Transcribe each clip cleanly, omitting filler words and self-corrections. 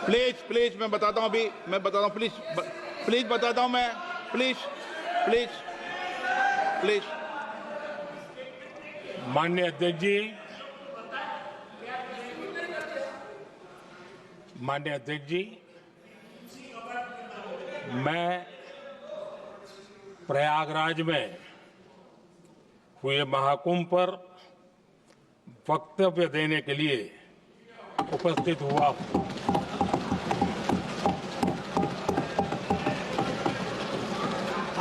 Please please मैं बताता हूँ, अभी मैं बताता हूँ, प्लीज प्लीज बताता हूँ मैं, प्लीज प्लीज प्लीज। माननीय अध्यक्ष जी, माननीय अध्यक्ष जी, मैं प्रयागराज में हुए महाकुंभ पर वक्तव्य देने के लिए उपस्थित हुआ हूं।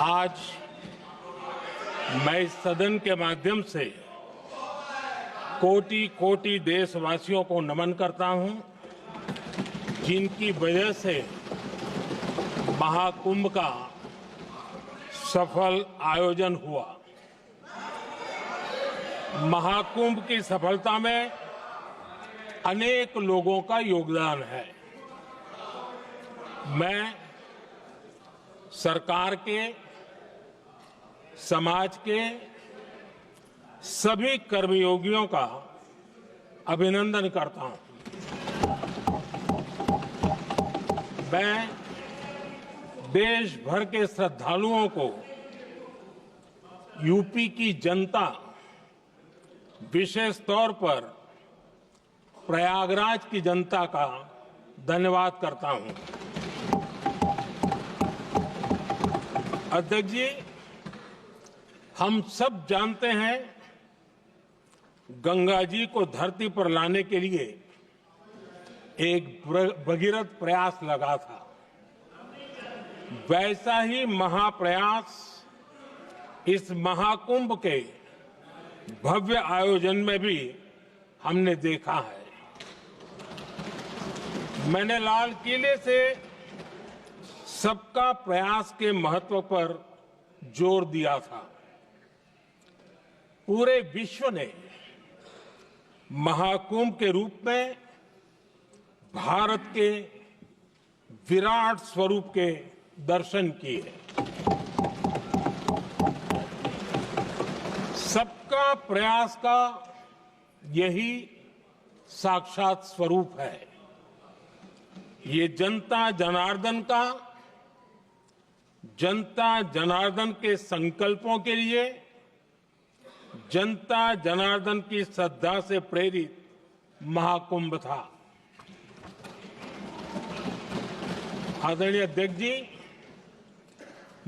आज मैं इस सदन के माध्यम से कोटि कोटि देशवासियों को नमन करता हूं, जिनकी वजह से महाकुंभ का सफल आयोजन हुआ। महाकुंभ की सफलता में अनेक लोगों का योगदान है। मैं सरकार के, समाज के सभी कर्मयोगियों का अभिनंदन करता हूं। मैं देश भर के श्रद्धालुओं को, यूपी की जनता, विशेष तौर पर प्रयागराज की जनता का धन्यवाद करता हूं। अध्यक्ष जी, हम सब जानते हैं गंगा जी को धरती पर लाने के लिए एक भगीरथ प्रयास लगा था। वैसा ही महाप्रयास इस महाकुंभ के भव्य आयोजन में भी हमने देखा है। मैंने लाल किले से सबका प्रयास के महत्व पर जोर दिया था। पूरे विश्व ने महाकुंभ के रूप में भारत के विराट स्वरूप के दर्शन किए। सबका प्रयास का यही साक्षात स्वरूप है। ये जनता जनार्दन के संकल्पों के लिए, जनता जनार्दन की श्रद्धा से प्रेरित महाकुंभ था। आदरणीय अध्यक्ष जी,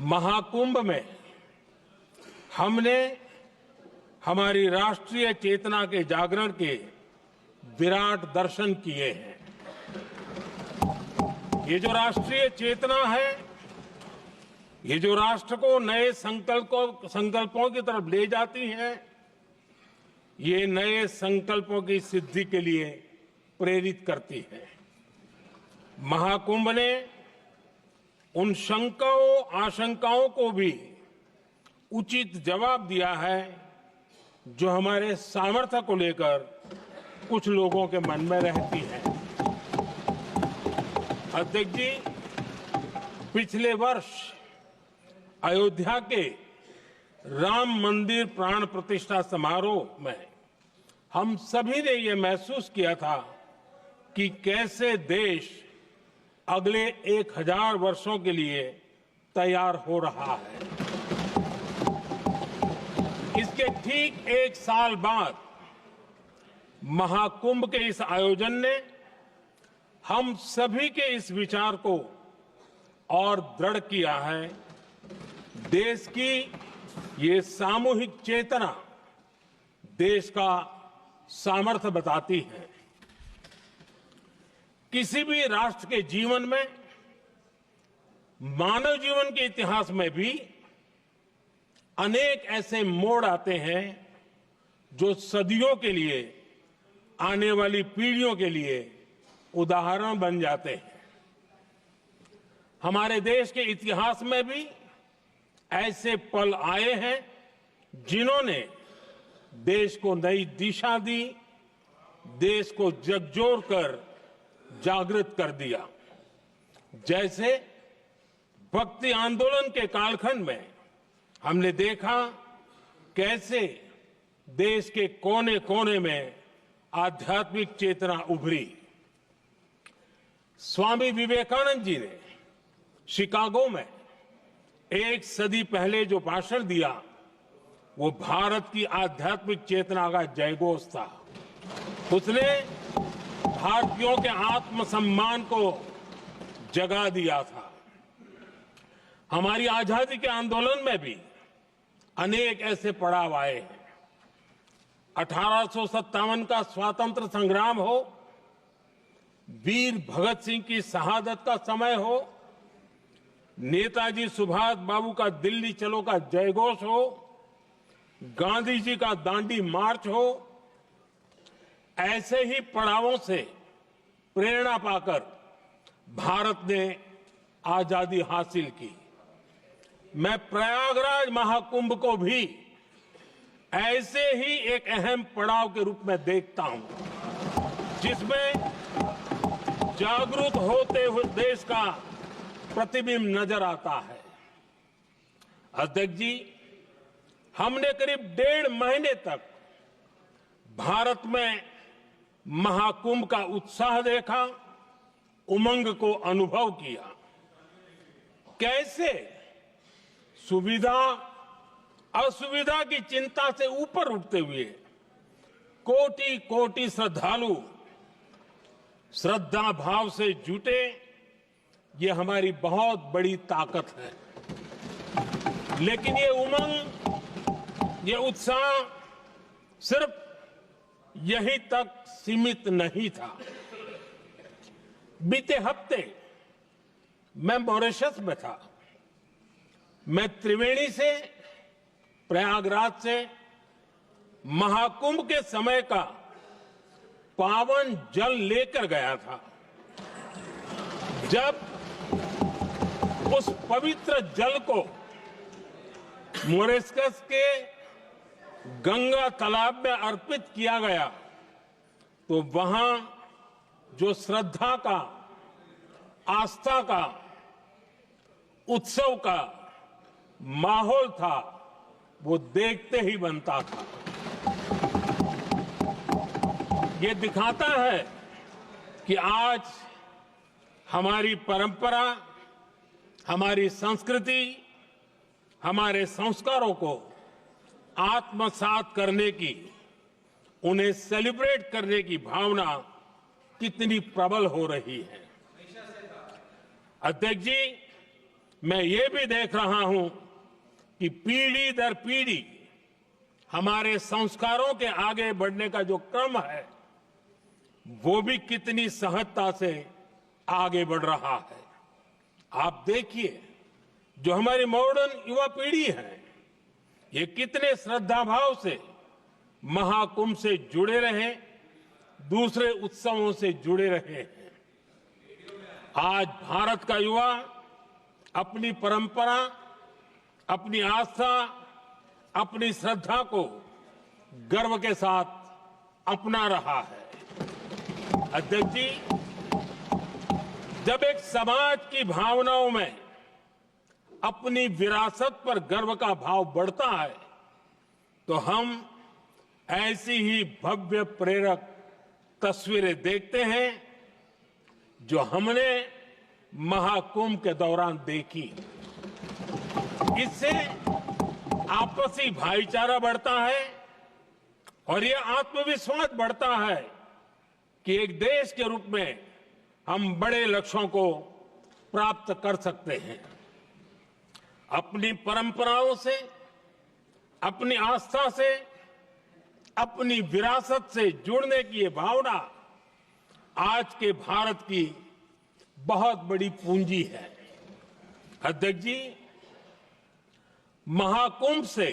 महाकुंभ में हमने हमारी राष्ट्रीय चेतना के जागरण के विराट दर्शन किए हैं। ये जो राष्ट्रीय चेतना है, ये जो राष्ट्र को नए संकल्पों की तरफ ले जाती है, ये नए संकल्पों की सिद्धि के लिए प्रेरित करती है। महाकुंभ ने उन शंकाओं, आशंकाओं को भी उचित जवाब दिया है जो हमारे सामर्थ्य को लेकर कुछ लोगों के मन में रहती है। अध्यक्ष जी, पिछले वर्ष अयोध्या के राम मंदिर प्राण प्रतिष्ठा समारोह में हम सभी ने ये महसूस किया था कि कैसे देश अगले 1000 वर्षों के लिए तैयार हो रहा है। इसके ठीक 1 साल बाद महाकुंभ के इस आयोजन ने हम सभी के इस विचार को और दृढ़ किया है। देश की ये सामूहिक चेतना देश का सामर्थ्य बताती है। किसी भी राष्ट्र के जीवन में, मानव जीवन के इतिहास में भी अनेक ऐसे मोड़ आते हैं जो सदियों के लिए, आने वाली पीढ़ियों के लिए उदाहरण बन जाते हैं। हमारे देश के इतिहास में भी ऐसे पल आए हैं जिन्होंने देश को नई दिशा दी, देश को झकझोर कर जागृत कर दिया। जैसे भक्ति आंदोलन के कालखंड में हमने देखा कैसे देश के कोने कोने में आध्यात्मिक चेतना उभरी। स्वामी विवेकानंद जी ने शिकागो में एक सदी पहले जो भाषण दिया, वो भारत की आध्यात्मिक चेतना का जयघोष था। उसने भारतीयों के आत्मसम्मान को जगा दिया था। हमारी आजादी के आंदोलन में भी अनेक ऐसे पड़ाव आए हैं। 1857 का स्वातंत्र संग्राम हो, वीर भगत सिंह की शहादत का समय हो, नेताजी सुभाष बाबू का दिल्ली चलो का जयघोष हो, गांधी जी का दांडी मार्च हो, ऐसे ही पड़ावों से प्रेरणा पाकर भारत ने आजादी हासिल की। मैं प्रयागराज महाकुंभ को भी ऐसे ही एक अहम पड़ाव के रूप में देखता हूं, जिसमें जागरूक होते हुए देश का प्रतिबिंब नजर आता है। अध्यक्ष जी, हमने करीब 1.5 महीने तक भारत में महाकुंभ का उत्साह देखा, उमंग को अनुभव किया। कैसे सुविधा असुविधा की चिंता से ऊपर उठते हुए कोटि कोटि श्रद्धालु श्रद्धा भाव से जुटे, ये हमारी बहुत बड़ी ताकत है। लेकिन ये उमंग, ये उत्साह सिर्फ यहीं तक सीमित नहीं था। बीते हफ्ते मैं मॉरिशस में था। मैं त्रिवेणी से, प्रयागराज से महाकुंभ के समय का पावन जल लेकर गया था। जब उस पवित्र जल को मॉरिशस के गंगा तालाब में अर्पित किया गया, तो वहां जो श्रद्धा का, आस्था का, उत्सव का माहौल था, वो देखते ही बनता था। ये दिखाता है कि आज हमारी परंपरा, हमारी संस्कृति, हमारे संस्कारों को आत्मसात करने की, उन्हें सेलिब्रेट करने की भावना कितनी प्रबल हो रही है। अध्यक्ष जी, मैं ये भी देख रहा हूं कि पीढ़ी दर पीढ़ी हमारे संस्कारों के आगे बढ़ने का जो क्रम है, वो भी कितनी सहजता से आगे बढ़ रहा है। आप देखिए, जो हमारी मॉडर्न युवा पीढ़ी है, ये कितने श्रद्धा भाव से महाकुंभ से जुड़े रहे, दूसरे उत्सवों से जुड़े रहे हैं। आज भारत का युवा अपनी परंपरा, अपनी आस्था, अपनी श्रद्धा को गर्व के साथ अपना रहा है। अध्यक्ष जी, जब एक समाज की भावनाओं में अपनी विरासत पर गर्व का भाव बढ़ता है, तो हम ऐसी ही भव्य प्रेरक तस्वीरें देखते हैं जो हमने महाकुंभ के दौरान देखी। इससे आपसी भाईचारा बढ़ता है और ये आत्मविश्वास बढ़ता है कि एक देश के रूप में हम बड़े लक्ष्यों को प्राप्त कर सकते हैं। अपनी परंपराओं से, अपनी आस्था से, अपनी विरासत से जुड़ने की ये भावना आज के भारत की बहुत बड़ी पूंजी है। अध्यक्ष जी, महाकुंभ से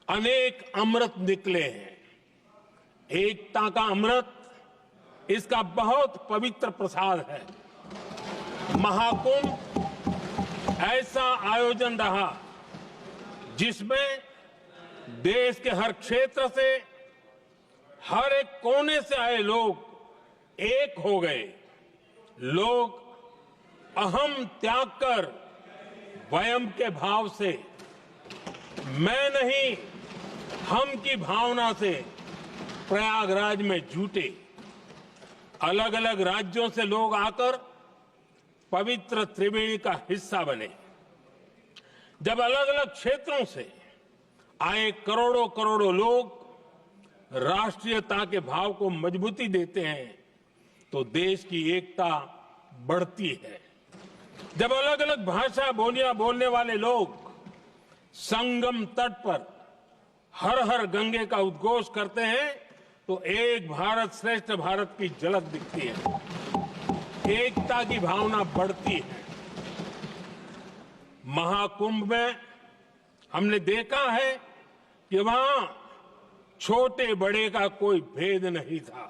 अनेक अमृत निकले हैं। एकता का अमृत इसका बहुत पवित्र प्रसाद है। महाकुंभ ऐसा आयोजन रहा जिसमें देश के हर क्षेत्र से, हर एक कोने से आए लोग एक हो गए। लोग अहम त्याग कर वयम के भाव से, मैं नहीं हम की भावना से प्रयागराज में जुटे। अलग अलग राज्यों से लोग आकर पवित्र त्रिवेणी का हिस्सा बने। जब अलग अलग क्षेत्रों से आए करोड़ों करोड़ों लोग राष्ट्रीयता के भाव को मजबूती देते हैं तो देश की एकता बढ़ती है। जब अलग अलग भाषा बोलियां बोलने वाले लोग संगम तट पर हर हर गंगे का उद्घोष करते हैं तो एक भारत श्रेष्ठ भारत की झलक दिखती है, एकता की भावना बढ़ती है। महाकुंभ में हमने देखा है कि वहां छोटे बड़े का कोई भेद नहीं था।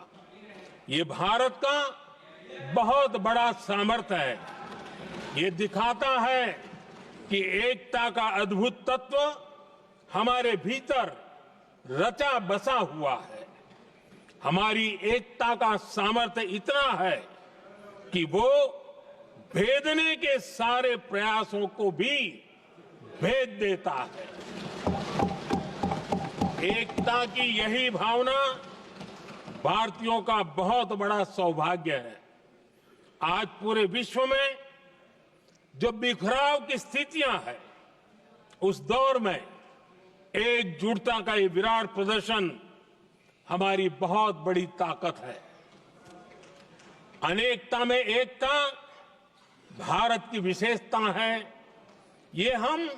ये भारत का बहुत बड़ा सामर्थ्य है। ये दिखाता है कि एकता का अद्भुत तत्व हमारे भीतर रचा बसा हुआ है। हमारी एकता का सामर्थ्य इतना है कि वो भेदने के सारे प्रयासों को भी भेद देता है। एकता की यही भावना भारतीयों का बहुत बड़ा सौभाग्य है। आज पूरे विश्व में जो बिखराव की स्थितियां हैं, उस दौर में एकजुटता का ये विराट प्रदर्शन हमारी बहुत बड़ी ताकत है। अनेकता में एकता भारत की विशेषता है, ये हम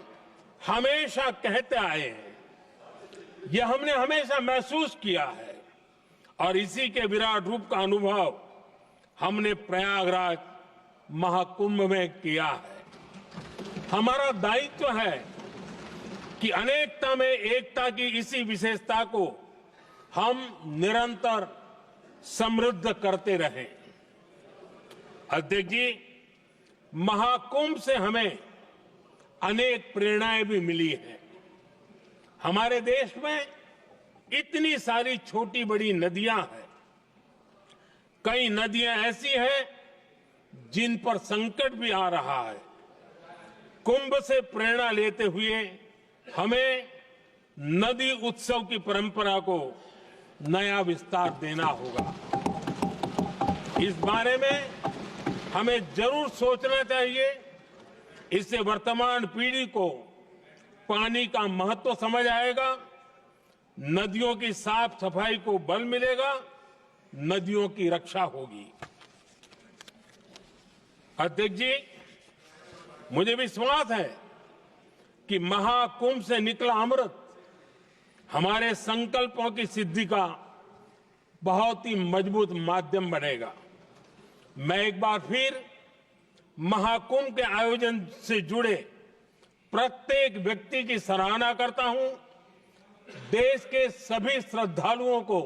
हमेशा कहते आए हैं, ये हमने हमेशा महसूस किया है और इसी के विराट रूप का अनुभव हमने प्रयागराज महाकुंभ में किया है। हमारा दायित्व है कि अनेकता में एकता की इसी विशेषता को हम निरंतर समृद्ध करते रहें। अध्यक्ष जी, महाकुंभ से हमें अनेक प्रेरणाएं भी मिली हैं। हमारे देश में इतनी सारी छोटी बड़ी नदियां हैं। कई नदियां ऐसी हैं जिन पर संकट भी आ रहा है। कुंभ से प्रेरणा लेते हुए हमें नदी उत्सव की परंपरा को नया विस्तार देना होगा। इस बारे में हमें जरूर सोचना चाहिए। इससे वर्तमान पीढ़ी को पानी का महत्व समझ आएगा, नदियों की साफ सफाई को बल मिलेगा, नदियों की रक्षा होगी। अध्यक्ष जी, मुझे विश्वास है कि महाकुंभ से निकला अमृत हमारे संकल्पों की सिद्धि का बहुत ही मजबूत माध्यम बनेगा। मैं एक बार फिर महाकुंभ के आयोजन से जुड़े प्रत्येक व्यक्ति की सराहना करता हूं, देश के सभी श्रद्धालुओं को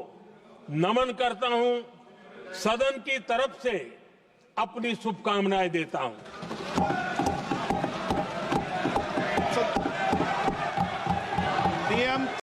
नमन करता हूं, सदन की तरफ से अपनी शुभकामनाएं देता हूं। पीएम